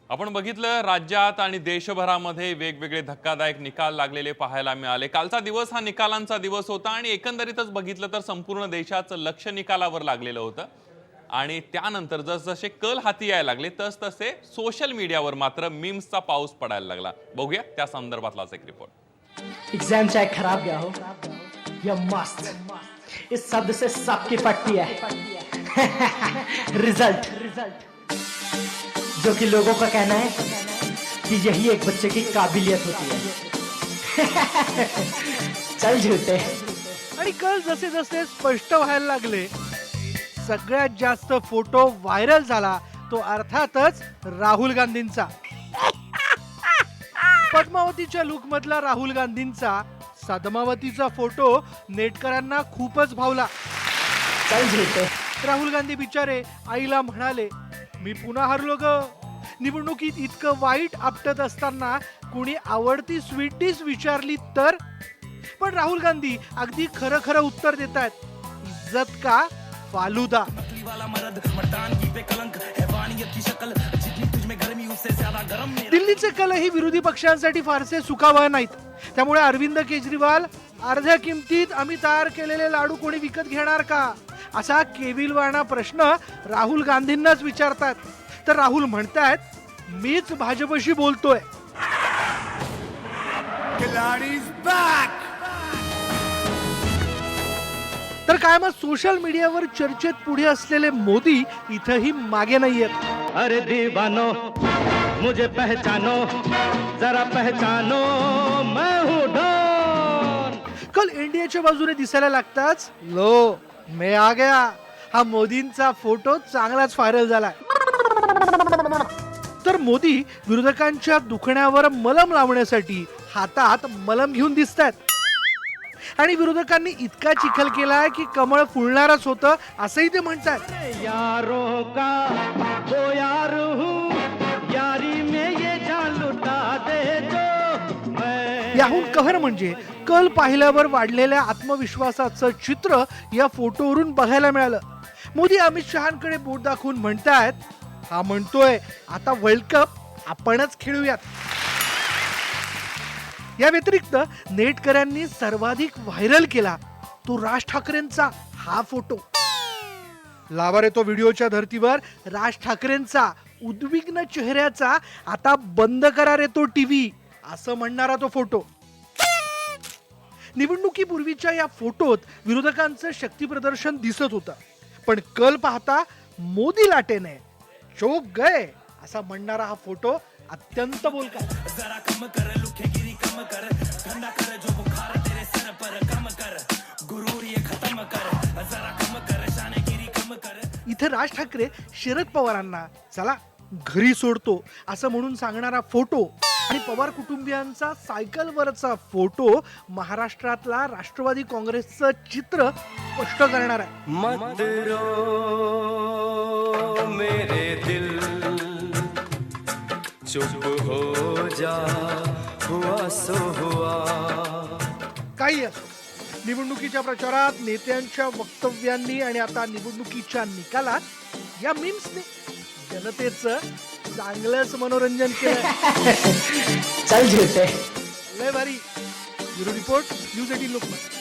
आपण बघितलं राज्यात आणि देशभरामध्ये वेगवेगळे धक्कादायक निकाल लागलेले पाहायला मिळाले। कालचा दिवस हा निकालांचा दिवस होता आणि एकंदरीतच बघितलं तर संपूर्ण देशाचं लक्ष निकालावर लागलेलं होतं। आणि त्यानंतर जसजसे कल हाती यायला लागले तसतसे सोशल मीडियावर मात्र मीम्सचा पाऊस पडायला लागला। बघूया त्या संदर्भातलाच एक रिपोर्ट। एग्जाम चाहे खराब गया हो या मस्त, इस शब्द से सबकी पटती है। रिजल्ट जो कि लोगों का कहना है कि यही एक बच्चे की काबिलियत होती है। चल झूठे। आणि कल जसे जसे स्पष्ट व्हायला लागले सगळ्यात जास्त फोटो व्हायरल झाला तो अर्थातच राहुल गांधींचा। पद्मावतीच्या लुक मधला राहुल गांधींचा सदमावतीचा फोटो नेटकरांना खूपच भावला। चल झूठे। राहुल गांधी बिचारे आईला म्हणाले, मी पुन्हा हरलो ग। निवडणुकीत इतकं वाईट आपटत असताना कुणी आवडती स्वीट डिश विचारली तर, पण राहुल गांधी अगदी खरं खरं उत्तर देतात, इज्जत का फालुदा। दिल्लीचे कलही विरोधी पक्षांसाठी फारसे सुखावह नाहीत, त्यामुळे अरविंद केजरीवाल अर्ध्या किमतीत आम्ही तयार केलेले लाडू कोणी विकत घेणार का असा केविलवाणा प्रश्न राहुल गांधींनाच विचारतात। तर राहुल म्हणतात, मीच भाजपशी बोलतोय। तर काय मग सोशल मीडियावर चर्चेत पुढे असलेले मोदी इथंही मागे नाहीयेत। अरे दीवानो मुझे पहचानो, जरा पहचानो मैं हूँ डॉन। कल इंडियाच्या बाजूने दिसायला लागताच लो मैं आ गया हा मोदींचा फोटो चांगलाच व्हायरल झालाय। तर मोदी विरोधकांच्या दुखण्यावर मलम लावण्यासाठी हातात मलम घेऊन दिसतात आणि विरोधकांनी इतका चिखल केलाय की कमळ फुलणारच होतं असंही ते म्हणतात। यारों का वो यार हूँ, यारी में ये जान लुटा दे जो मैं। याहून कहर म्हणजे कल पाहिल्यावर वाढलेल्या आत्मविश्वासाचं चित्र या फोटोवरून बघायला मिळालं। मोदी अमित शहांकडे बोट दाखवून म्हणतायत, हा म्हणतोय आता वर्ल्ड कप आपणच खेळूयात। या व्यतिरिक्त नेटकऱ्यांनी सर्वाधिक व्हायरल केला तो राज ठाकरेंचा हा फोटो। लावर येतो व्हिडिओच्या धर्तीवर राज ठाकरेंचा उद्विग्न चेहऱ्याचा आता बंद करा रे तो टीव्ही असं म्हणणारा तो फोटो। निवडणुकीपूर्वीच्या या फोटोत विरोधकांचं शक्ती प्रदर्शन दिसत होतं, पण कल पाहता मोदी लाटेने चोक गए असा म्हणणारा हा फोटो अत्यंत बोलका। इथे राज ठाकरे शरद पवारांना चला घरी सोडतो असं म्हणून सांगणारा फोटो आणि पवार कुटुंबियांचा सायकलवरचा फोटो महाराष्ट्रातला राष्ट्रवादी काँग्रेसचं चित्र स्पष्ट करणार आहे। मत रो मेरे दिल, चुप हो जा, हुआ सो हुआ। काही असो, निवडणुकीच्या प्रचारात नेत्यांच्या वक्तव्यांनी आणि आता निवडणुकीच्या निकालात या मीम्सने जनतेचं चांगलंच मनोरंजन केलं। चल झूठे। लय भारी। Bureau report, news 18 Lokmat.